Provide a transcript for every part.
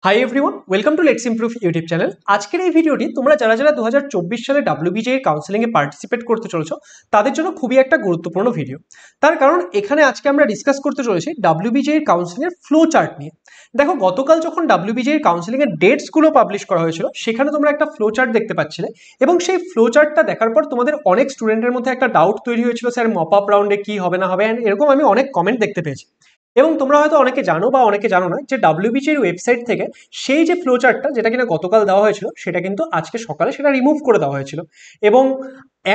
Hi everyone, welcome to let's improve YouTube channel. আজকের এই ভিডিওটি তোমরা যারা 2024 সালে WBJER কাউন্সেলিংয়ে পার্টিসিপেট করতে চলেছো তাদের জন্য খুবই একটা গুরুত্বপূর্ণ ভিডিও। তার কারণ এখানে আজকে আমরা ডিসকাস করতে চলেছি WBJER কাউন্সেলিংয়ের ফ্লো চার্ট নিয়ে। দেখো, গতকাল যখন WBJER কাউন্সেলিংয়ের ডেটসগুলো পাবলিশ করা হয়েছিল সেখানে তোমরা একটা ফ্লো চার্ট দেখতে পাচ্ছিলে, এবং সেই ফ্লো চার্টটা দেখার পর তোমাদের অনেক স্টুডেন্টের মধ্যে একটা ডাউট তৈরি হয়েছিল, স্যার মপ আপ রাউন্ডে কি হবে না হবে, এরকম আমি অনেক কমেন্ট দেখতে পেয়েছি। এবং তোমরা হয়তো অনেকে জানো বা অনেকে জানো না যে WBJER ওয়েবসাইট থেকে সেই যে ফ্লো চার্টটা যেটা কিনা গতকাল দেওয়া হয়েছিল সেটা কিন্তু আজকে সকালে সেটা রিমুভ করে দেওয়া হয়েছিল। এবং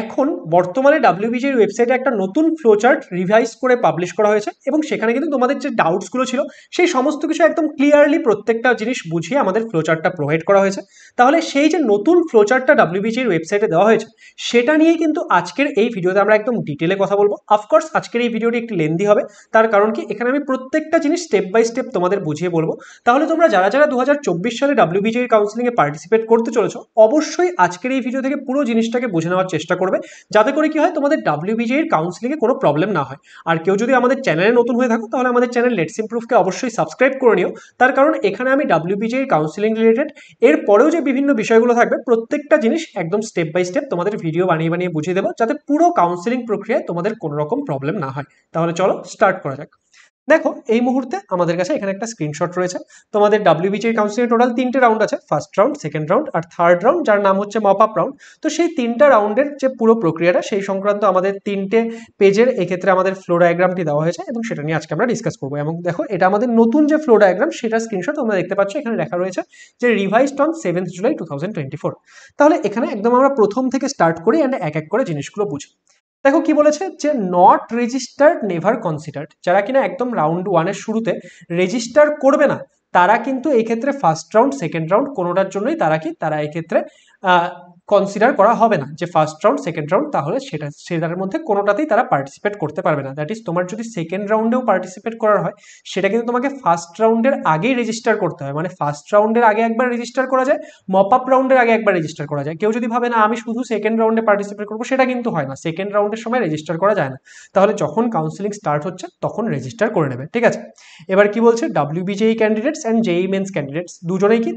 এখন বর্তমানে WBJER ওয়েবসাইটে একটা নতুন ফ্লো চার্ট রিভাইজ করে পাবলিশ করা হয়েছে, এবং সেখানে কিন্তু তোমাদের যে ডাউটসগুলো ছিল সেই সমস্ত কিছু একদম ক্লিয়ারলি প্রত্যেকটা জিনিস বুঝিয়ে আমাদের ফ্লো চার্টটা প্রোভাইড করা হয়েছে। তাহলে সেই যে নতুন ফ্লো চার্টটা WBJER ওয়েবসাইটে দেওয়া হয়েছে সেটা নিয়ে কিন্তু আজকের এই ভিডিওতে আমরা একদম ডিটেলে কথা বলবো। অফকোর্স আজকের এই ভিডিওটি একটু লেন্দি হবে, তার কারণ কি এখানে আমি প্রত্যেকটা জিনিস স্টেপ বাই স্টেপ তোমাদের বুঝিয়ে বলবো। তাহলে তোমরা যারা 2024 সালে WBJER কাউন্সেলিংয়ে পার্টিসিপেট করতে চলেছো অবশ্যই আজকের এই ভিডিও থেকে পুরো জিনিসটাকে বুঝে নেওয়ার চেষ্টা করবে, যাতে করে কি হয় তোমাদের WBJER কাউন্সেলিংয়ে কোনো প্রবলেম না হয়। আর কেউ যদি আমাদের চ্যানেলে নতুন হয়ে থাকো তাহলে আমাদের চ্যানেল লেটস ইমপ্রুভকে অবশ্যই সাবস্ক্রাইব করে নিও, তার কারণ এখানে আমি WBJER কাউন্সেলিং রিলেটেড এর পরেও যে বিভিন্ন বিষয়গুলো থাকবে প্রত্যেকটা জিনিস একদম স্টেপ বাই স্টেপ তোমাদের ভিডিও বানিয়ে বানিয়ে বুঝিয়ে দেবো, যাতে পুরো কাউন্সেলিং প্রক্রিয়ায় তোমাদের কোনো রকম প্রবলেম না হয়। তাহলে চলো স্টার্ট করা যাক। দেখো, এই মুহূর্তে আমাদের কাছে এখানে একটা স্ক্রিনশট রয়েছে। তোমাদের WBJER কাউন্সেলিং টোটাল 3টে রাউন্ড আছে, ফার্স্ট রাউন্ড, সেকেন্ড রাউন্ড আর থার্ড রাউন্ড, যার নাম হচ্ছে মপ আপ রাউন্ড। তো সেই 3টা রাউন্ডের যে পুরো প্রক্রিয়াটা সেই সংক্রান্ত আমাদের 3টে পেজের এক্ষেত্রে আমাদের ফ্লো ডায়াগ্রামটি দেওয়া হয়েছে, এবং সেটা নিয়ে আজকে আমরা ডিসকাস করবো। এবং দেখো, এটা আমাদের নতুন যে ফ্লো ডায়াগ্রাম সেটা স্ক্রিনশট তোমরা দেখতে পাচ্ছ, এখানে লেখা রয়েছে যে রিভাইজড অন 7th জুলাই 2024। তাহলে এখানে একদম আমরা প্রথম থেকে স্টার্ট করি অ্যান্ড এক এক করে জিনিসগুলো বুঝি। দেখো কি বলেছে, যে নট রেজিস্টার্ড নেভার কনসিডার্ড, যারা কিনা একদম রাউন্ড ওয়ানের শুরুতে রেজিস্টার করবে না তারা কিন্তু এই ক্ষেত্রে ফার্স্ট রাউন্ড সেকেন্ড রাউন্ড কোনোটার জন্যই তারা এই ক্ষেত্রে কনসিডার করা হবে না, যে ফার্স্ট রাউন্ড সেকেন্ড রাউন্ড, তাহলে সেটার মধ্যে কোনোটাতেই তারা পার্টিসিপেট করতে পারবে না। দ্যাট ইজ, তোমার যদি সেকেন্ড রাউন্ডেও পার্টিসিপেট করার হয় সেটা কিন্তু তোমাকে ফার্স্ট রাউন্ডের আগেই রেজিস্টার করতে হয়। মানে ফার্স্ট রাউন্ডের আগে একবার রেজিস্টার করা যায়, মপ আপ রাউন্ডের আগে একবার রেজিস্টার করা যায়। কেউ যদি ভাবে না আমি শুধু সেকেন্ড রাউন্ডে পার্টিসিপেট করবো, সেটা কিন্তু হয় না, সেকেন্ড রাউন্ডের সময় রেজিস্টার করা যায় না। তাহলে যখন কাউন্সিলিং স্টার্ট হচ্ছে তখন রেজিস্টার করে নেবে, ঠিক আছে। এবার কি বলছে, WBJER candidates and JEE mains candidates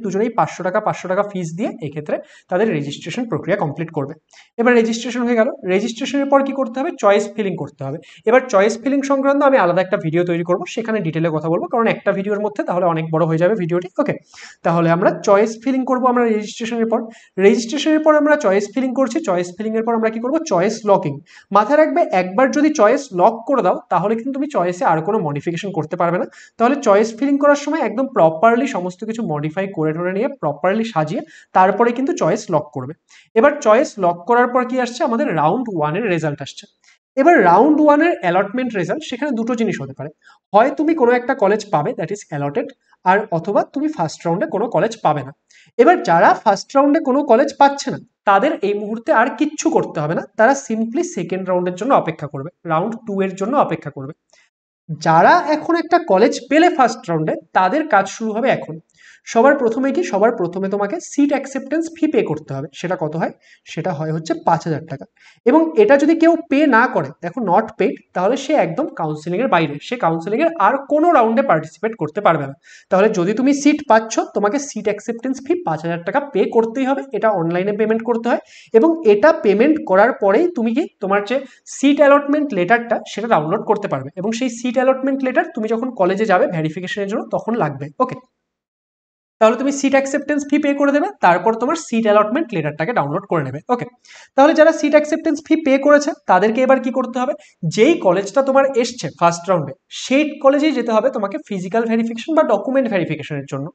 দুজনেই 500 টাকা ফিস দিয়ে এক্ষেত্রে তাদের রেজিস্ট্রেশন প্রক্রিয়া কমপ্লিট করবে। এবার রেজিস্ট্রেশন হয়ে গেল, রেজিস্ট্রেশনের পর কি করতে হবে, চয়েস ফিলিং করতে হবে। এবার চয়েস ফিলিং সংক্রান্ত আমি আলাদা একটা ভিডিও তৈরি করবো, সেখানে ডিটেলে কথা বলবো, কারণ একটা ভিডিওর মধ্যে তাহলে অনেক বড় হয়ে যাবে ভিডিওটি। ওকে, তাহলে আমরা চয়েস ফিলিং করবো আমরা রেজিস্ট্রেশনের পর আমরা চয়েস ফিলিং করছি, চয়েস ফিলিং এর পর আমরা কি করবো, চয়েস লকিং। মাথায় রাখবে, একবার যদি চয়েস লক করে দাও তাহলে কিন্তু তুমি চয়েসে আর কোনো মডিফিকেশন করতে পারবে না। তাহলে চয়েস ফিলিং করার সময় একদম প্রপারলি সমস্ত কিছু মডিফাই করে টরে নিয়ে প্রপারলি সাজিয়ে তারপরে কিন্তু চয়েস লক করবে। এবার চয়েস লক করার পর কি আসছে, আমাদের রাউন্ড ওয়ানের রেজাল্ট আসছে। এবার রাউন্ড ওয়ানের অ্যালটমেন্ট রেজাল্ট, সেখানে দুটো জিনিস হতে পারে, হয় তুমি কোনো একটা কলেজ পাবে দ্যাট ইজ অ্যালটেড, আর অথবা তুমি ফার্স্ট রাউন্ডে কোনো কলেজ পাবে না। এবার যারা ফার্স্ট রাউন্ডে কোনো কলেজ পাচ্ছে না তাদের এই মুহূর্তে আর কিচ্ছু করতে হবে না, তারা সিম্পলি সেকেন্ড রাউন্ডের জন্য অপেক্ষা করবে, রাউন্ড 2 এর জন্য অপেক্ষা করবে। যারা এখন একটা কলেজ পেলে ফার্স্ট রাউন্ডে তাদের কাজ শুরু হবে এখন। সবার প্রথমে তোমাকে সিট অ্যাকসেপ্টেন্স ফি পে করতে হবে। সেটা কত হয়, সেটা হয় হচ্ছে 5,000 টাকা। এবং এটা যদি কেউ পে না করে, দেখো নট পেড, তাহলে সে একদম কাউন্সিলিংয়ের বাইরে, সে কাউন্সিলিংয়ের আর কোনো রাউন্ডে পার্টিসিপেট করতে পারবে না। তাহলে যদি তুমি সিট পাচ্ছ তোমাকে সিট অ্যাকসেপ্টেন্স ফি 5,000 টাকা পে করতেই হবে, এটা অনলাইনে পেমেন্ট করতে হয়। এবং এটা পেমেন্ট করার পরেই তুমি কি তোমার যে সিট অ্যালটমেন্ট লেটারটা সেটা ডাউনলোড করতে পারবে, এবং সেই সিট অ্যালটমেন্ট লেটার তুমি যখন কলেজে যাবে ভেরিফিকেশনের জন্য তখন লাগবে। ওকে, তাহলে তুমি সিট অ্যাকসেপ্টেন্স ফি পে করে দেবে, তারপর তোমার সিট অ্যালটমেন্ট লেটারটাকে ডাউনলোড করে নেবে। ওকে, তাহলে যারা সিট অ্যাকসেপ্টেন্স ফি পে করেছে তাদেরকে এবার কি করতে হবে, যেই কলেজটা তোমার এসছে ফার্স্ট রাউন্ডে সেই কলেজেই যেতে হবে তোমাকে ফিজিক্যাল ভেরিফিকেশন বা ডকুমেন্ট ভেরিফিকেশনের জন্য।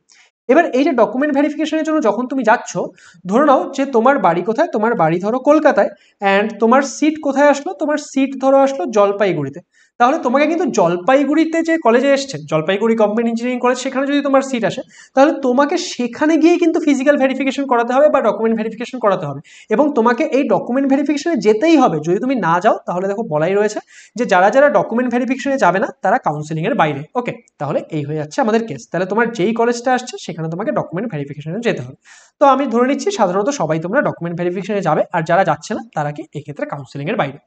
এবার এই যে ডকুমেন্ট ভেরিফিকেশনের জন্য যখন তুমি যাচ্ছ, ধরে নাও যে তোমার বাড়ি কোথায়, তোমার বাড়ি ধরো কলকাতায়, অ্যান্ড তোমার সিট কোথায় আসলো, তোমার সিট ধরো আসলো জলপাইগুড়িতে। তাহলে তোমাকে কিন্তু জলপাইগুড়িতে যে কলেজে এসছে, জলপাইগুড়ি গভর্নমেন্ট ইঞ্জিনিয়ারিং কলেজ, সেখানে যদি তোমার সিট আসে তাহলে তোমাকে সেখানে গিয়ে কিন্তু ফিজিক্যাল ভেরিফিকেশন করাতে হবে বা ডকুমেন্ট ভেরিফিকেশন করাতে হবে, এবং তোমাকে এই ডকুমেন্ট ভেরিফিকেশনে যেতেই হবে। যদি তুমি না যাও তাহলে দেখো বলাই রয়েছে যে যারা যারা ডকুমেন্ট ভেরিফিকেশনে যাবে না তারা কাউন্সিলিং এর বাইরে। ওকে, তাহলে এই হয়ে যাচ্ছে আমাদের কেস। তাহলে তোমার যেই কলেজটা আসছে সেখানে তোমাকে ডকুমেন্ট ভেরিফিকেশনে যেতে হবে। তো আমি ধরে নিচ্ছি সাধারণত সবাই তোমরা ডকুমেন্ট ভেরিফিকেশনে যাবে, আর যারা যাচ্ছে না তারা কি এক্ষেত্রে কাউন্সিলিং এর বাইরে।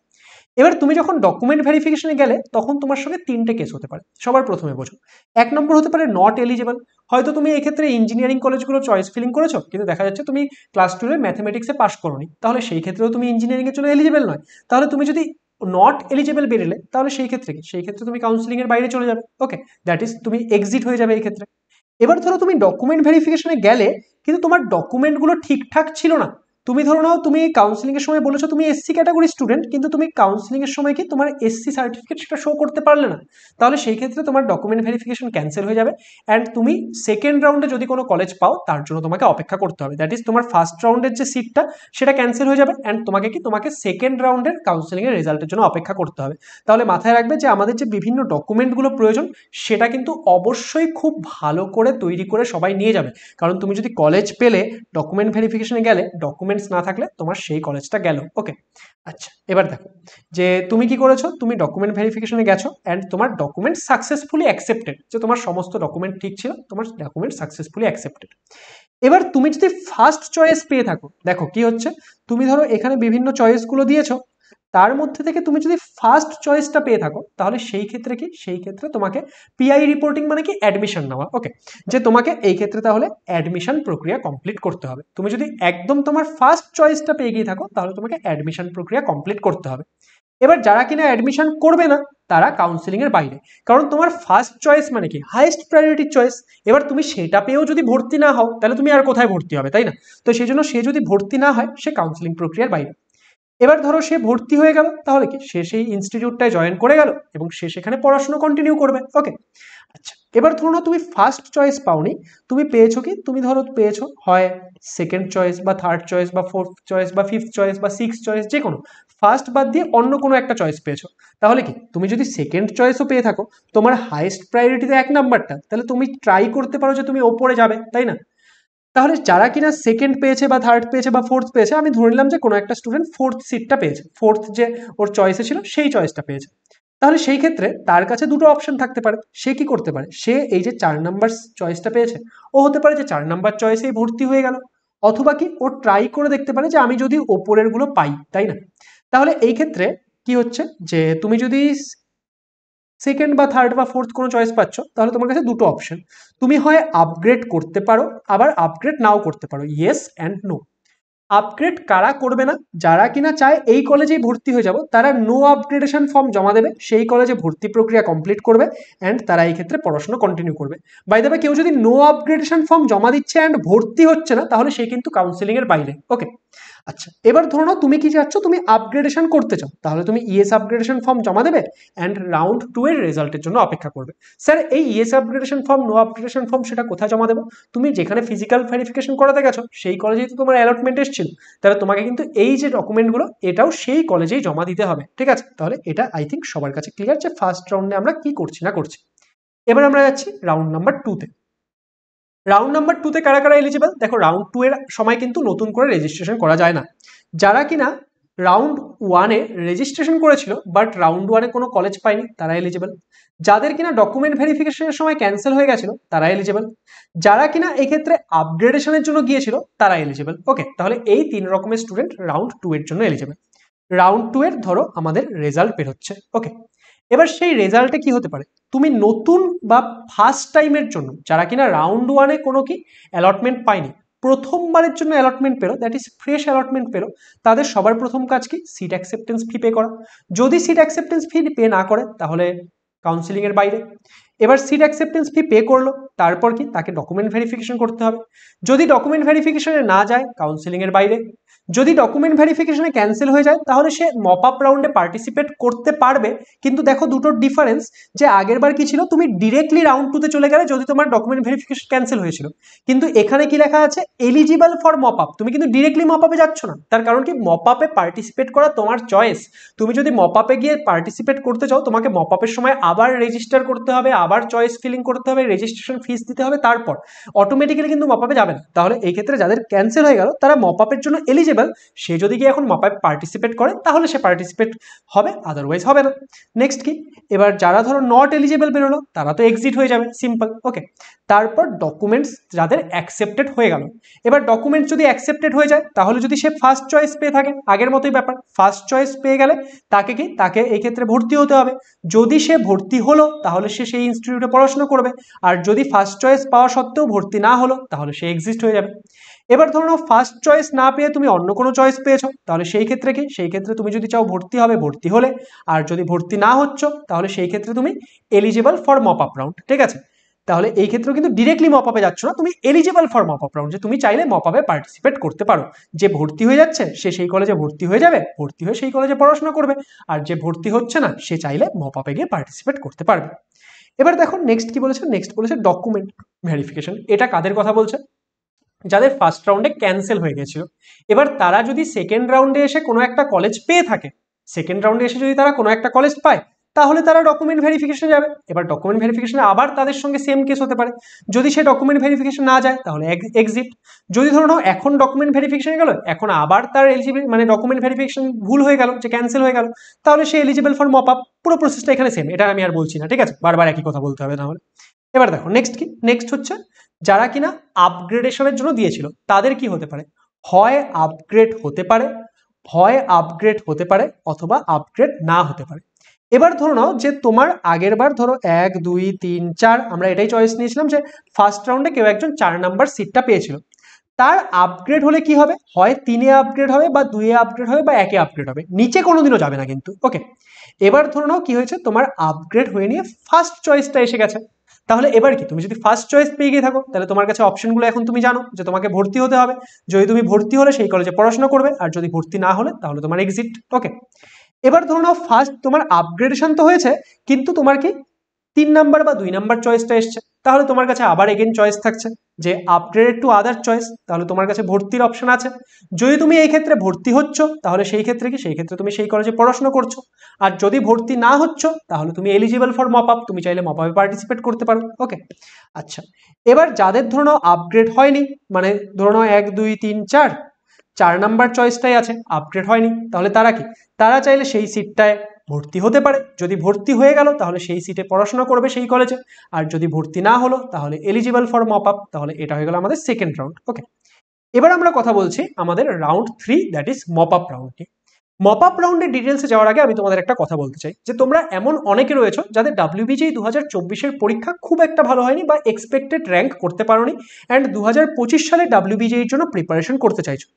এবার তুমি যখন ডকুমেন্ট ভেরিফিকেশনে গেলে তখন তোমার সঙ্গে 3টে কেস হতে পারে। সবার প্রথমে বোঝো, 1 নম্বর হতে পারে নট এলিজেবল, হয়তো তুমি এই ক্ষেত্রে ইঞ্জিনিয়ারিং কলেজগুলো চয়েস ফিলিং করেছো, কিন্তু দেখা যাচ্ছে তুমি ক্লাস 12 ম্যাথমেটিক্সে পাস করোনি, তাহলে সেই ক্ষেত্রেও তুমি ইঞ্জিনিয়ারিং এর জন্য এলিজিবল নয়। তাহলে তুমি যদি নট এলিজিবল বেরোলে, তাহলে সেই ক্ষেত্রে কি, সেই ক্ষেত্রে তুমি কাউন্সিলিং এর বাইরে চলে যাবে। ওকে, দ্যাট ইজ তুমি এক্সিট হয়ে যাবে এই ক্ষেত্রে। এবার ধরো তুমি ডকুমেন্ট ভেরিফিকেশনে গেলে, কিন্তু তোমার ডকুমেন্টগুলো ঠিকঠাক ছিল না। তুমি ধরো নাও তুমি কাউন্সিলিং এর সময় বলেছো তুমি এসসি ক্যাটাগরি স্টুডেন্ট, কিন্তু তুমি কাউন্সিলিং এর সময় কি তোমার এসসি সার্টিফিকেট সেটা শো করতে পারলে না, তাহলে সেই ক্ষেত্রে তোমার ডকুমেন্ট ভেরিফিকেশন ক্যান্সেল হয়ে যাবে। অ্যান্ড তুমি সেকেন্ড রাউন্ডে যদি কোনো কলেজ পাও, তার জন্য তোমাকে অপেক্ষা করতে হবে। দ্যাট ইজ তোমার ফার্স্ট রাউন্ডের যে সিটটা সেটা ক্যান্সেল হয়ে যাবে, অ্যান্ড তোমাকে সেকেন্ড রাউন্ডের কাউন্সিলিং এর রেজাল্টের জন্য অপেক্ষা করতে হবে। তাহলে মাথায় রাখবে যে আমাদের যে বিভিন্ন ডকুমেন্টগুলো প্রয়োজন, সেটা কিন্তু অবশ্যই খুব ভালো করে তৈরি করে সবাই নিয়ে যাবে। কারণ তুমি যদি কলেজ পেলে ডকুমেন্ট ভেরিফিকেশনে গেলে, ডকুমেন্টস না থাকলে তোমার সেই কলেজটা গেল। ওকে, আচ্ছা এবার দেখো যে তুমি কি করেছো, তুমি ডকুমেন্ট ভেরিফিকেশনে গেছো অ্যান্ড তোমার ডকুমেন্ট সাকসেসফুলি অ্যাকসেপ্টেড, যে তোমার সমস্ত ডকুমেন্ট ঠিক ছিল, তোমার ডকুমেন্ট সাকসেসফুলি অ্যাকসেপ্টেড। এবার তুমি যদি ফার্স্ট চয়েস পেয়ে থাকো, দেখো কি হচ্ছে, তুমি ধরো এখানে বিভিন্ন চয়েসগুলো দিয়েছো, তার মধ্যে থেকে তুমি যদি ফার্স্ট চয়েসটা পেয়ে থাকো, তাহলে সেই ক্ষেত্রে কি, সেই ক্ষেত্রে তোমাকে পিআই রিপোর্টিং মানে কি অ্যাডমিশন নেওয়া। ওকে, যে তোমাকে এই ক্ষেত্রে তাহলে অ্যাডমিশন প্রক্রিয়া কমপ্লিট করতে হবে। তুমি যদি একদম তোমার ফার্স্ট চয়েসটা পেয়ে গিয়ে থাকো, তাহলে তোমাকে অ্যাডমিশন প্রক্রিয়া কমপ্লিট করতে হবে। এবার যারা কিনা অ্যাডমিশন করবে না, তারা কাউন্সিলিং এর বাইরে, কারণ তোমার ফার্স্ট চয়েস মানে কি হাইয়েস্ট প্রায়োরিটি চয়েস। এবার তুমি সেটা পেয়েও যদি ভর্তি না হও, তাহলে তুমি আর কোথায় ভর্তি হবে, তাই না? তো সেই জন্য সে যদি ভর্তি না হয়, সে কাউন্সিলিং প্রক্রিয়ার বাইরে। এবার ধরো সে ভর্তি হয়ে গেল, তাহলে কি সে সেই ইনস্টিটিউটটায় জয়েন করে গেল এবং সে সেখানে পড়াশোনা কন্টিনিউ করবে। ওকে, আচ্ছা এবার ধরো না তুমি ফার্স্ট চয়েস পাওনি, তুমি পেয়েছো কি, তুমি ধরো পেয়েছো হয় সেকেন্ড চয়েস বা থার্ড চয়েস বা ফোর্থ চয়েস বা ফিফথ চয়েস বা সিক্স চয়েস, যে কোনো ফার্স্ট বাদ দিয়ে অন্য কোনো একটা চয়েস পেয়েছো। তাহলে কি তুমি যদি সেকেন্ড চয়েসও পেয়ে থাকো, তোমার হাইয়েস্ট প্রায়োরিটিতে 1 নাম্বারটা, তাহলে তুমি ট্রাই করতে পারো যে তুমি ওপরে যাবে, তাই না? তাহলে যারা কিনা সেকেন্ড পেয়েছে বা থার্ড পেয়েছে বা ফোর্থ পেয়েছে, আমি ধরে নিলাম যে কোনো একটা স্টুডেন্ট ফোর্থ সিটটা পেয়েছে, ফোর্থ যে ওর চয়েসে ছিল সেই চয়েসটা পেয়েছে, তাহলে সেই ক্ষেত্রে তার কাছে দুটো অপশন থাকতে পারে। সে কি করতে পারে, সে এই যে 4 নাম্বার চয়েসটা পেয়েছে, ও হতে পারে যে 4 নাম্বার চয়েসেই ভর্তি হয়ে গেল, অথবা কি ও ট্রাই করে দেখতে পারে যে আমি যদি ওপরের গুলো পাই, তাই না? তাহলে এই ক্ষেত্রে কি হচ্ছে, যে তুমি যদি সেকেন্ড বা থার্ড বা ফোর্থ কোনো চয়েস পাচ্ছ, তাহলে তোমার কাছে দুটো অপশন, তুমি হয় আপগ্রেড করতে পারো, আবার আপগ্রেড নাও করতে পারো, ইয়েস অ্যান্ড নো। আপগ্রেড কারা করবে না, যারা কিনা চায় এই কলেজেই ভর্তি হয়ে যাব, তারা নো আপগ্রেডেশন ফর্ম জমা দেবে, সেই কলেজে ভর্তি প্রক্রিয়া কমপ্লিট করবে অ্যান্ড তারা এই ক্ষেত্রে পড়াশোনা কন্টিনিউ করবে। বাই দ্য ওয়ে, কেউ যদি নো আপগ্রেডেশন ফর্ম জমা দিচ্ছে অ্যান্ড ভর্তি হচ্ছে না, তাহলে সে কিন্তু কাউন্সিলিং এর বাইরে। ওকে, আচ্ছা এবার ধরো না তুমি কি চাচ্ছ, তুমি আপগ্রেডেশন করতে চাও, তাহলে তুমি ইএস আপগ্রেডেশন ফর্ম জমা দেবে অ্যান্ড রাউন্ড 2 এর রেজাল্টের জন্য অপেক্ষা করবে। স্যার এই ইএস upgradation form, no upgradation form সেটা কোথায় জমা দেবো? তুমি যেখানে ফিজিক্যাল ভেরিফিকেশন করাতে গেছো, সেই কলেজেই তো তোমার অ্যালটমেন্ট এসেছিল, তাহলে তোমাকে কিন্তু এই যে ডকুমেন্টগুলো, এটাও সেই কলেজেই জমা দিতে হবে। ঠিক আছে, তাহলে এটা আই থিঙ্ক সবার কাছে ক্লিয়ার যে ফার্স্ট রাউন্ডে আমরা কি করছি না করছি। এবার আমরা যাচ্ছি রাউন্ড নাম্বার 2 তে। রাউন্ড নাম্বার 2 তে কারা কারা এলিজিবল? দেখো রাউন্ড 2 এর সময় কিন্তু নতুন করে রেজিস্ট্রেশন করা যায় না। যারা কিনা রাউন্ড 1 এ রেজিস্ট্রেশন করেছিল বাট রাউন্ড 1 এ কোনো কলেজ পায়নি, তারা এলিজিবল। যাদের কিনা ডকুমেন্ট ভেরিফিকেশনের সময় ক্যান্সেল হয়ে গেছিল, তারা এলিজিবল। যারা কিনা এক্ষেত্রে আপগ্রেডেশনের জন্য গিয়েছিল, তারা এলিজিবল। ওকে, তাহলে এই 3 রকমের স্টুডেন্ট রাউন্ড 2 এর জন্য এলিজিবল। রাউন্ড 2 এর ধরো আমাদের রেজাল্ট বের হচ্ছে। ওকে, এবার সেই রেজাল্টে কি হতে পারে, তুমি নতুন বা ফার্স্ট টাইমের জন্য, যারা কিনা রাউন্ড 1 এ কোনো কি অ্যালটমেন্ট পায়নি, প্রথমবারের জন্য অ্যালটমেন্ট পেলো, দ্যাট ইজ ফ্রেশ অ্যালটমেন্ট পেলো, তাদের সবার প্রথম কাজ কি, সিট অ্যাকসেপ্টেন্স ফি পে করা। যদি সিট অ্যাকসেপ্টেন্স ফি পে না করে, তাহলে কাউন্সিলিং এর বাইরে। এবার সিট অ্যাকসেপ্টেন্স ফি পে করলো, তারপর কি তাকে ডকুমেন্ট ভেরিফিকেশন করতে হবে। যদি ডকুমেন্ট ভেরিফিকেশনে না যায়, কাউন্সিলিং এর বাইরে। যদি ডকুমেন্ট ভেরিফিকেশনে ক্যান্সেল হয়ে যায়, তাহলে সে মপ আপ রাউন্ডে পার্টিসিপেট করতে পারবে, কিন্তু দেখো দুটোর ডিফারেন্স, যে আগের বার কি ছিল, তুমি ডিরেক্টলি রাউন্ড 2 তে চলে গেলে যদি তোমার ডকুমেন্ট ভেরিফিকেশন ক্যান্সেল হয়েছিল, কিন্তু এখানে কি লেখা আছে, এলিজিবল ফর মপ আপ, তুমি কিন্তু ডিরেক্টলি মপ আপে যাচ্ছ না। তার কারণ কি, মপ আপে পার্টিসিপেট করা তোমার চয়েস। তুমি যদি মপ আপে গিয়ে পার্টিসিপেট করতে চাও, তোমাকে মপ আপের সময় আবার রেজিস্টার করতে হবে, আবার চয়েস ফিলিং করতে হবে, রেজিস্ট্রেশন ফিস দিতে হবে, তারপর অটোমেটিক্যালি কিন্তু মপ আপে যাবে না। তাহলে এই ক্ষেত্রে যাদের ক্যান্সেল হয়ে গেল, তারা মপ আপের জন্য এলিজিবল। সে যদি গিয়ে এখন মপ আপে পার্টিসিপেট করে, তাহলে সে পার্টিসিপেট হবে, আদারওয়াইজ হবে না। নেক্সট কি, এবার যারা ধরো নট এলিজিবল বেরোলো, তারা তো এক্সিট হয়ে যাবে, সিম্পল। ওকে, তারপর ডকুমেন্টস যাদের অ্যাকসেপ্টেড হয়ে গেল, এবার ডকুমেন্টস যদি অ্যাকসেপ্টেড হয়ে যায়, তাহলে যদি সে ফার্স্ট চয়েস পেয়ে থাকে, আগের মতোই ব্যাপার, ফার্স্ট চয়েস পেয়ে গেলে তাকে কি, তাকে এই ক্ষেত্রে ভর্তি হতে হবে। যদি সে ভর্তি হলো, তাহলে সে সেই ইনস্টিটিউটে পড়াশোনা করবে, আর যদি ফার্স্ট চয়েস পাওয়া সত্ত্বেও ভর্তি না হলো তাহলে সে এক্সিস্ট হয়ে যাবে। এবার ধরো নাও ফার্স্ট চয়েস না পেয়ে তুমি অন্য কোনো চয়েস পেয়েছো, তাহলে সেই ক্ষেত্রে কি, সেই ক্ষেত্রে তুমি যদি চাও ভর্তি হবে ভর্তি হলে, আর যদি ভর্তি না হচ্ছ তাহলে সেই ক্ষেত্রে তুমি eligible for mop up round. ঠিক আছে, তাহলে এই ক্ষেত্রেও কিন্তু ডিরেক্টলি মপ আপে যাচ্ছ না, তুমি eligible for mop up round, যে তুমি চাইলে মপ আপে পার্টিসিপেট করতে পারো। যে ভর্তি হয়ে যাচ্ছে সে সেই কলেজে ভর্তি হয়ে যাবে, ভর্তি হয়ে সেই কলেজে পড়াশোনা করবে, আর যে ভর্তি হচ্ছে না সে চাইলে মপ আপে গিয়ে পার্টিসিপেট করতে পারবে। এবার দেখো নেক্সট কি বলেছে, নেক্সট বলেছে ডকুমেন্ট ভেরিফিকেশন। এটা কাদের কথা বলছে, যাদের ফার্স্ট রাউন্ডে ক্যান্সেল হয়ে গেছিল, এবার তারা যদি সেকেন্ড রাউন্ডে এসে কোনো একটা কলেজ পেয়ে থাকে, সেকেন্ড রাউন্ডে এসে যদি তারা কোনো একটা কলেজ পায়, তাহলে তারা ডকুমেন্ট ভেরিফিকেশনে যাবে। এবার ডকুমেন্ট ভেরিফিকেশনে আবার তাদের সঙ্গে সেম কেস হতে পারে, যদি সে ডকুমেন্ট ভেরিফিকেশন না যায় তাহলে এক্সিট। যদি ধরো নাও এখন ডকুমেন্ট ভেরিফিকেশনে গেল, এখন আবার তার এলিজিবল মানে ডকুমেন্ট ভেরিফিকেশন ভুল হয়ে গেল, যে ক্যান্সেল হয়ে গেল, তাহলে সে এলিজিবল ফর মপ আপ। পুরো প্রসেসটা এখানে সেম, এটা আমি আর বলছি না, ঠিক আছে, বারবার একই কথা বলতে হবে না হলে। এবার দেখো নেক্সট কি, নেক্সট হচ্ছে যারা কিনা আপগ্রেডেশনের জন্য দিয়েছিল তাদের কি হতে পারে, হয় আপগ্রেড হতে পারে, হয় আপগ্রেড হতে পারে, অথবা আপগ্রেড না হতে পারে। এবার ধরো নাও যে তোমার আগের বার ধরো 1 2 3 4 আমরা এটাই চয়েস নিয়েছিলাম যে ফার্স্ট রাউন্ডে কেউ একজন 4 নাম্বার সিটটা পেয়েছিল, তার আপগ্রেড হলে কি হবে, হয় 3-এ আপগ্রেড হবে, বা 2-এ আপগ্রেড হবে, বা 1-এ আপগ্রেড হবে, নিচে কোনোদিনও যাবে না কিন্তু। ওকে, এবার ধরো নাও কি হয়েছে, তোমার আপগ্রেড হয়ে নিয়ে ফার্স্ট চয়েসটা এসে গেছে, তাহলে এবার কি, তুমি যদি ফার্স্ট চয়েস পেয়ে গিয়ে থাকো তাহলে তোমার কাছে অপশনগুলো এখন তুমি জানো যে তোমাকে ভর্তি হতে হবে, যদি তুমি ভর্তি হলে সেই কলেজে পড়াশোনা করবে, আর যদি ভর্তি না হলে তাহলে তোমার এক্সিট। ওকে, এবার ধরো নাও ফার্স্ট তোমার আপগ্রেডেশন তো হয়েছে, কিন্তু তোমার কি 3 নাম্বার বা 2 নাম্বার চয়েসটা এসছে, তাহলে তোমার কাছে আবার এগেন চয়েস থাকছে যে আপগ্রেড টু আদার চয়েস, তাহলে তোমার কাছে ভর্তির অপশন আছে। যদি তুমি এই ক্ষেত্রে ভর্তি হচ্ছ তাহলে সেই ক্ষেত্রে কি, সেই ক্ষেত্রে তুমি সেই কলেজে পড়াশোনা করছো, আর যদি ভর্তি না হচ্ছ তাহলে তুমি এলিজিবল ফর মপ আপ, তুমি চাইলে মপ আপে পার্টিসিপেট করতে পারো। ওকে, আচ্ছা, এবার যাদের ধরো নাও আপগ্রেড হয়নি, মানে ধরো নাও 1 2 3 4 4 নাম্বার চয়েসটাই আছে, আপগ্রেড হয়নি, তাহলে তারা কি, তারা চাইলে সেই সিটটায় ভর্তি হতে পারে, যদি ভর্তি হয়ে গেল তাহলে সেই সিটে পড়াশোনা করবে সেই কলেজে, আর যদি ভর্তি না হলো তাহলে এলিজিবল ফর মপ আপ, তাহলে এটা হয়ে গেল আমাদের সেকেন্ড রাউন্ড। ওকে, এবার আমরা কথা বলছি আমাদের round 3, that is mop up round নিয়ে। মপ আপ রাউন্ডের ডিটেলসে যাওয়ার আগে আমি তোমাদের একটা কথা বলতে চাই, যে তোমরা এমন অনেকে রয়েছো যাদের WBJEE 2024-এর পরীক্ষা খুব একটা ভালো হয়নি, বা এক্সপেক্টেড র্যাঙ্ক করতে পারোনি, অ্যান্ড 2025 সালে WBJEE-র জন্য প্রিপারেশন করতে চাইছো।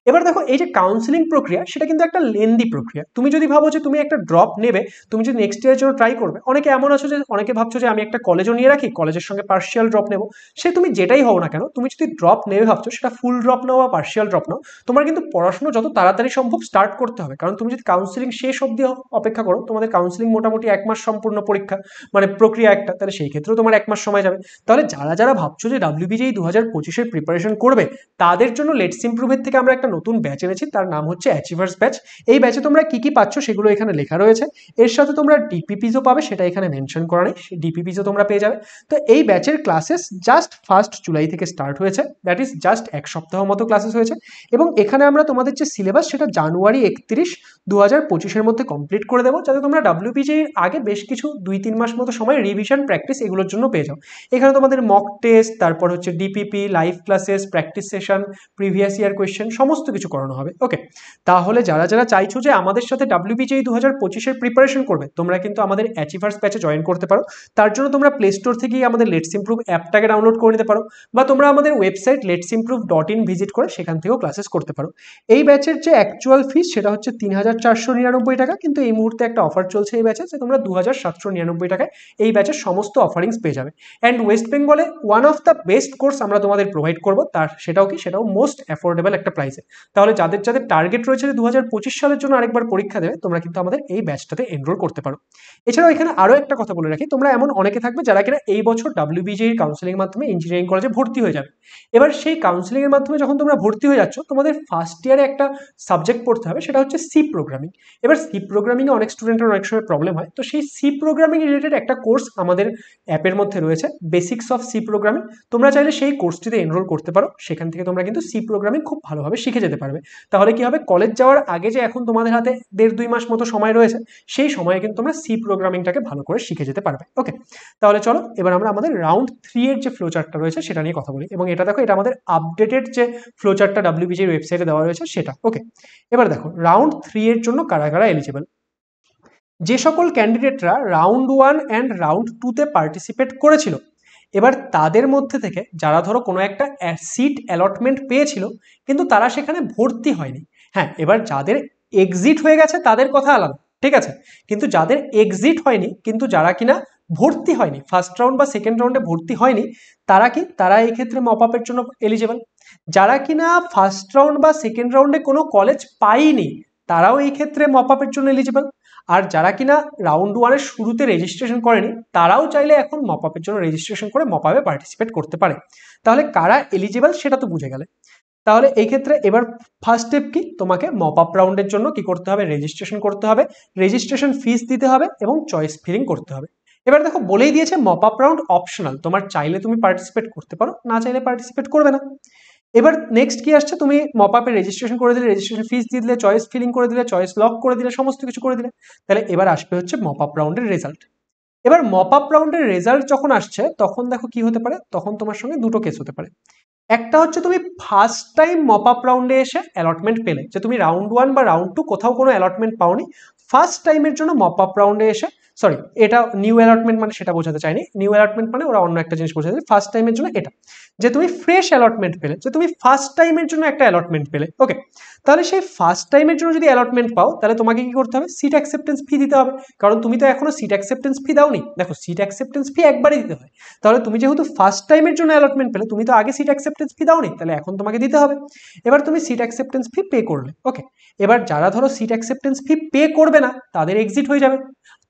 এবার দেখো এই যে কাউন্সিলিং প্রক্রিয়া, সেটা কিন্তু একটা লেন্দি প্রক্রিয়া। তুমি যদি ভাবো যে তুমি একটা ড্রপ নেবে, তুমি যদি নেক্সট ইয়ারের জন্য ট্রাই করবে, অনেকে এমন আছো যে অনেকে ভাবছো যে আমি একটা কলেজও নিয়ে রাখি, কলেজের সঙ্গে পার্শিয়াল ড্রপ নেবো। সে তুমি যেটাই হও না কেন, তুমি যদি ড্রপ নেবে ভাবছো, সেটা ফুল ড্রপ নাও বা পার্শিয়াল ড্রপ নাও, তোমার কিন্তু পড়াশোনা যত তাড়াতাড়ি সম্ভব স্টার্ট করতে হবে। কারণ তুমি যদি কাউন্সিলিং শেষ অবধি অপেক্ষা করো, তোমাদের কাউন্সিলিং মোটামুটি 1 মাস সম্পূর্ণ পরীক্ষা মানে প্রক্রিয়া একটা, তাহলে সেই ক্ষেত্রেও তোমার 1 মাস সময় যাবে। তাহলে যারা যারা ভাবছো যে WBJEE 2025-এর প্রিপারেশন করবে, তাদের জন্য লেটস ইমপ্রুভের থেকে আমরা একটা নতুন ব্যাচ এনেছি, তার নাম হচ্ছে অ্যাচিভার্স ব্যাচ। এই ব্যাচে তোমরা কি কি পাচ্ছ সেগুলো এখানে লেখা রয়েছে, এর সাথে তোমরা ডিপিপিজও পাবে, সেটা এখানে মেনশন করা নেই, ডিপিপিজও তোমরা পেয়ে যাবে। তো এই ব্যাচের ক্লাসেস জাস্ট 1 জুলাই থেকে স্টার্ট হয়েছে, দ্যাট ইজ জাস্ট 1 সপ্তাহ মতো ক্লাসেস হয়েছে, এবং এখানে আমরা তোমাদের যে সিলেবাস সেটা জানুয়ারি 31, 2025-এর মধ্যে কমপ্লিট করে দেবো, যাতে তোমরা WBJEE-র আগে বেশ কিছু 2-3 মাস মতো সময় রিভিশন প্র্যাকটিস এগুলোর জন্য পেয়ে যাও। এখানে তোমাদের মক টেস্ট, তারপর হচ্ছে DPP, live classes, practice session, previous year question, সমস্ত কিছু করানো হবে। ওকে, তাহলে যারা যারা চাইছো যে আমাদের সাথে WBJEE 2025-এর প্রিপারেশন করবে, তোমরা কিন্তু আমাদের অ্যাচিভার্স ব্যাচে জয়েন করতে পারো। তার জন্য তোমরা প্লে স্টোর থেকেই আমাদের লেটস ইমপ্রুভ অ্যাপটাকে ডাউনলোড করে নিতে পারো, বা তোমরা আমাদের ওয়েবসাইট letsimprove.in ভিজিট করে সেখান থেকেও ক্লাসেস করতে পারো। এই ব্যাচের যে অ্যাকচুয়াল ফিস সেটা হচ্ছে 3499 টাকা, কিন্তু এই মুহূর্তে একটা অফার চলছে এই ব্যাচে, যে তোমরা 2799 টাকায় এই ব্যাচের সমস্ত অফারিংস পেয়ে যাবে। অ্যান্ড ওয়েস্ট বেঙ্গলে one of the best course আমরা তোমাদের প্রোভাইড করবো, তার সেটাও কি, সেটাও মোস্ট অ্যাফোর্ডেবল একটা প্রাইসে। তাহলে যাদের যাদের টার্গেট রয়েছে যে 2025 সালের জন্য আরেকবার পরীক্ষা দেবে, তোমরা কিন্তু আমাদের এই ব্যাচটাতে এনরোল করতে পারো। এছাড়াও এখানে আরও একটা কথা বলে রাখি, তোমরা এমন অনেকে থাকবে যারা কিনা এই বছর WBJEE কাউন্সিলিংয়ের মাধ্যমে ইঞ্জিনিয়ারিং কলেজে ভর্তি হয়ে যাবে। এবার সেই কাউন্সিলিংয়ের মাধ্যমে যখন তোমরা ভর্তি হয়ে যাচ্ছ, তোমাদের ফার্স্ট ইয়ারে একটা সাবজেক্ট পড়তে হবে, সেটা হচ্ছে সি প্রোগ্রামিং। এবার সি প্রোগ্রামিংয়ে অনেক স্টুডেন্টের অনেক সময় প্রবলেম হয়, তো সেই সি প্রোগ্রামিং রিলেটেড একটা কোর্স আমাদের অ্যাপের মধ্যে রয়েছে, বেসিক্স অফ সি প্রোগ্রামিং। তোমরা চাইলে সেই কোর্সটিতে এনরোল করতে পারো, সেখান থেকে তোমরা কিন্তু সি প্রোগ্রামিং খুব ভালোভাবে শিখে যেতে পারবে। তাহলে কি হবে, কলেজ যাওয়ার আগে যে এখন তোমাদের হাতে 1.5-2 মাস মতো সময় রয়েছে, সেই সময়ে কিন্তু তোমরা সি প্রোগ্রামিংটাকে ভালো করে শিখে যেতে পারবে। ওকে, তাহলে চলো এবার আমরা আমাদের রাউন্ড 3-এর যে ফ্লোচার্টটা রয়েছে সেটা নিয়ে কথা বলি, এবং এটা দেখো, এটা আমাদের আপডেটেড যে ফ্লোচার্টটা WBJEE ওয়েবসাইটে দেওয়া রয়েছে সেটা। ওকে, এবার দেখো রাউন্ড 3-এর জন্য কারা কারা এলিজিবল। যে সকল ক্যান্ডিডেটরা রাউন্ড 1 অ্যান্ড রাউন্ড 2-তে পার্টিসিপেট করেছিল, এবার তাদের মধ্যে থেকে যারা ধরো কোনো একটা সিট অ্যালটমেন্ট পেয়েছিল কিন্তু তারা সেখানে ভর্তি হয়নি, হ্যাঁ এবার যাদের এক্সিট হয়ে গেছে তাদের কথা আলাদা, ঠিক আছে, কিন্তু যাদের এক্সিট হয়নি কিন্তু যারা কিনা ভর্তি হয়নি, ফার্স্ট রাউন্ড বা সেকেন্ড রাউন্ডে ভর্তি হয়নি, তারা কি, তারা এই ক্ষেত্রে মপ আপের জন্য এলিজিবল। যারা কিনা ফার্স্ট রাউন্ড বা সেকেন্ড রাউন্ডে কোনো কলেজ পায়নি তারাও এই ক্ষেত্রে মপ আপের জন্য এলিজিবল। আর যারা কিনা রাউন্ড 1-এর শুরুতে রেজিস্ট্রেশন করেনি তারাও চাইলে এখন মপ আপের জন্য রেজিস্ট্রেশন করে মপ আপে পার্টিসিপেট করতে পারে। তাহলে কারা এলিজিবল সেটা তো বুঝে গেলে। তাহলে এই ক্ষেত্রে এবার ফার্স্ট স্টেপ কি, তোমাকে মপ আপ রাউন্ডের জন্য কি করতে হবে, রেজিস্ট্রেশন করতে হবে, রেজিস্ট্রেশন ফিস দিতে হবে এবং চয়েস ফিলিং করতে হবে। এবার দেখো বলেই দিয়েছে মপ আপ রাউন্ড অপশনাল, তোমার চাইলে তুমি পার্টিসিপেট করতে পারো, না চাইলে পার্টিসিপেট করবে না। এবার নেক্সট কি আসছে, তুমি মপ আপে রেজিস্ট্রেশন করে দিলে, রেজিস্ট্রেশন ফিস দিয়ে দিলে, চয়েস ফিলিং করে দিলে, চয়েস লক করে দিলে, সমস্ত কিছু করে দিলে, তাহলে এবার আসবে হচ্ছে মপ আপ রাউন্ডের রেজাল্ট। এবার মপ আপ রাউন্ডের রেজাল্ট যখন আসছে তখন দেখো কি হতে পারে, তখন তোমার সঙ্গে দুটো কেস হতে পারে। একটা হচ্ছে তুমি ফার্স্ট টাইম মপ আপ রাউন্ডে এসে অ্যালটমেন্ট পেলে, যে তুমি রাউন্ড 1 বা রাউন্ড 2 কোথাও কোনো অ্যালটমেন্ট পাওনি, ফার্স্ট টাইমের জন্য মপ আপ রাউন্ডে এসে, সরি এটা নিউ অ্যালটমেন্ট মানে সেটা বোঝাতে চাইনি, নিউ অ্যালটমেন্ট মানে ওরা অন্য একটা জিনিস বোঝাতে, ফার্স্ট টাইমের জন্য এটা, যে তুমি ফ্রেশ অ্যালটমেন্ট পেলে, যে তুমি ফার্স্ট টাইমের জন্য একটা অ্যালটমেন্ট পেলে, ওকে। তাহলে সেই ফার্স্ট টাইমের জন্য যদি অ্যালটমেন্ট পাও তাহলে তোমাকে কি করতে হবে, সিট অ্যাকসেপ্টেন্স ফি দিতে হবে, কারণ তুমি তো এখনো সিট অ্যাকসেপ্টেন্স ফি দাওনি। দেখো সিট অ্যাকসেপ্টেন্স ফি একবারই দিতে হয়, তাহলে তুমি যেহেতু ফার্স্ট টাইমের জন্য অ্যালটমেন্ট পেলে, তুমি তো আগে সিট অ্যাকসেপ্টেন্স ফি দাওনি, তাহলে এখন তোমাকে দিতে হবে। এবার তুমি সিট অ্যাকসেপ্টেন্স ফি পে করলে, ওকে। এবার যারা ধরো সিট অ্যাকসেপ্টেন্স ফি পে করবে না তাদের এক্সিট হয়ে যাবে,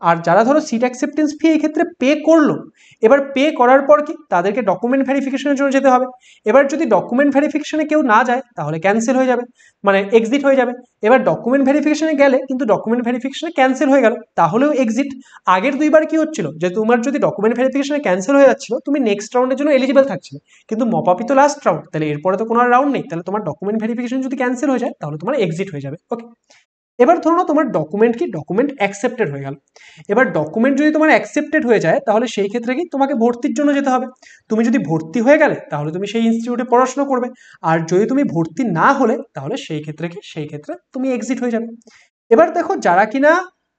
আর যারা ধরো সিট অ্যাকসেপ্টেন্স ফি এই ক্ষেত্রে পে করলো, এবার পে করার পর কি তাদেরকে ডকুমেন্ট ভেরিফিকেশনের জন্য যেতে হবে। এবার যদি ডকুমেন্ট ভেরিফিকেশনে কেউ না যায় তাহলে ক্যান্সেল হয়ে যাবে, মানে এক্সিট হয়ে যাবে। এবার ডকুমেন্ট ভেরিফিকেশনে গেলে কিন্তু ডকুমেন্ট ভেরিফিকেশনে ক্যান্সেল হয়ে গেল, তাহলেও এক্সিট। আগের দুইবার কি হচ্ছিল, যে তোমার যদি ডকুমেন্ট ভেরিফিকেশনে ক্যান্সেল হয়ে যাচ্ছিল তুমি নেক্সট রাউন্ডের জন্য এলিজিবল থাকছিলে, কিন্তু মপ আপই তো লাস্ট রাউন্ড, তাহলে এরপরে তো কোনো রাউন্ড নেই, তাহলে তোমার ডকুমেন্ট ভেরিফিকেশন যদি ক্যান্সেল হয়ে যায় তাহলে তোমার এক্সিট হয়ে যাবে, ওকে। এবার ধরো তোমার ডকুমেন্ট কি, ডকুমেন্ট অ্যাকসেপ্টেড হয়ে গেল। এবার ডকুমেন্ট যদি তোমার অ্যাকসেপ্টেড হয়ে যায় তাহলে সেই ক্ষেত্রে কি তোমাকে ভর্তির জন্য যেতে হবে। তুমি যদি ভর্তি হয়ে গেলে তাহলে তুমি সেই ইনস্টিটিউটে পড়াশোনা করবে, আর যদি তুমি ভর্তি না হলে তাহলে সেই ক্ষেত্রে কি, সেই ক্ষেত্রে তুমি এক্সিট হয়ে যাবে। এবার দেখো যারা কিনা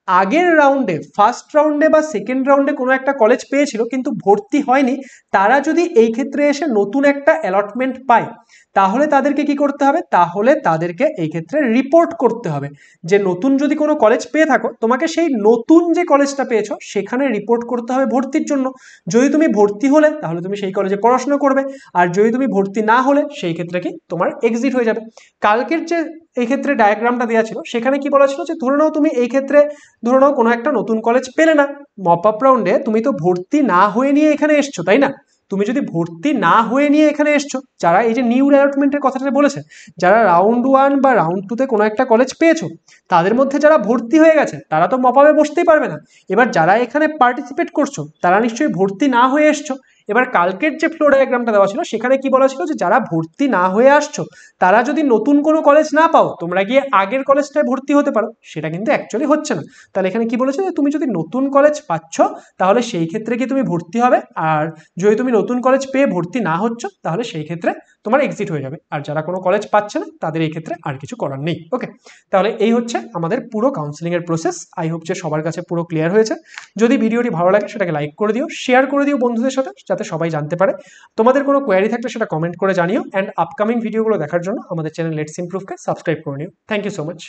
আগের রাউন্ডে, ফার্স্ট রাউন্ডে বা সেকেন্ড রাউন্ডে কোনো একটা কলেজ পেয়েছিল কিন্তু ভর্তি হয়নি, তারা যদি এই ক্ষেত্রে এসে নতুন একটা অ্যালটমেন্ট পায় তাহলে তাদেরকে কি করতে হবে, তাহলে তাদেরকে এই ক্ষেত্রে রিপোর্ট করতে হবে। যে নতুন যদি কোনো কলেজ পেয়ে থাকো তোমাকে সেই নতুন যে কলেজটা পেয়েছো সেখানে রিপোর্ট করতে হবে ভর্তির জন্য। যদি তুমি ভর্তি হলে তাহলে তুমি সেই কলেজে পড়াশোনা করবে, আর যদি তুমি ভর্তি না হলে সেই ক্ষেত্রে কি তোমার এক্সিট হয়ে যাবে। কালকের যে এই ক্ষেত্রে ডায়াগ্রামটা দেওয়া ছিল সেখানে কি বলা ছিল, যে ধরে নাও তুমি এই ক্ষেত্রে ধরে নাও কোনো একটা নতুন কলেজ পেলে না, মপ আপ রাউন্ডে তুমি তো ভর্তি না হয়ে নিয়ে এখানে এসছো, তাই না? তুমি যদি ভর্তি না হয়ে নিয়ে এখানে এসছো, যারা এই যে নিউ অ্যালটমেন্টের কথাটা বলেছে, যারা রাউন্ড 1 বা রাউন্ড 2-তে কোনো একটা কলেজ পেয়েছো তাদের মধ্যে যারা ভর্তি হয়ে গেছে তারা তো মপ আপে বসতেই পারবে না। এবার যারা এখানে পার্টিসিপেট করছো তারা নিশ্চয়ই ভর্তি না হয়ে এসছো। এবার কালকের যে ফ্লো ডায়াগ্রামটা দেওয়া ছিল সেখানে কি বলা ছিল, যে যারা ভর্তি না হয়ে আসছো তারা যদি নতুন কোনো কলেজ না পাও তোমরা গিয়ে আগের কলেজটায় ভর্তি হতে পারো, সেটা কিন্তু অ্যাকচুয়ালি হচ্ছে না। তাহলে এখানে কি বলেছে, যে তুমি যদি নতুন কলেজ পাচ্ছ তাহলে সেই ক্ষেত্রে কি তুমি ভর্তি হবে, আর যদি তুমি নতুন কলেজ পেয়ে ভর্তি না হচ্ছ তাহলে সেই ক্ষেত্রে তোমার এক্সিট হয়ে যাবে। আর যারা কোনো কলেজ পাচ্ছে না তাদের এই ক্ষেত্রে আর কিছু করার নেই, ওকে। তাহলে এই হচ্ছে আমাদের পুরো কাউন্সিলিং এর প্রসেস। আই হোপ যে সবার কাছে পুরো ক্লিয়ার হয়েছে। যদি ভিডিওটি ভালো লাগে সেটাকে লাইক করে দিও, শেয়ার করে দিও বন্ধুদের সাথে, যাতে সবাই জানতে পারে। তোমাদের কোনো কোয়ারি থাকলে সেটা কমেন্ট করে জানিও, অ্যান্ড আপকামিং ভিডিওগুলো দেখার জন্য আমাদের চ্যানেল লেটস ইমপ্রুভকে সাবস্ক্রাইব করে নিও। Thank you so much.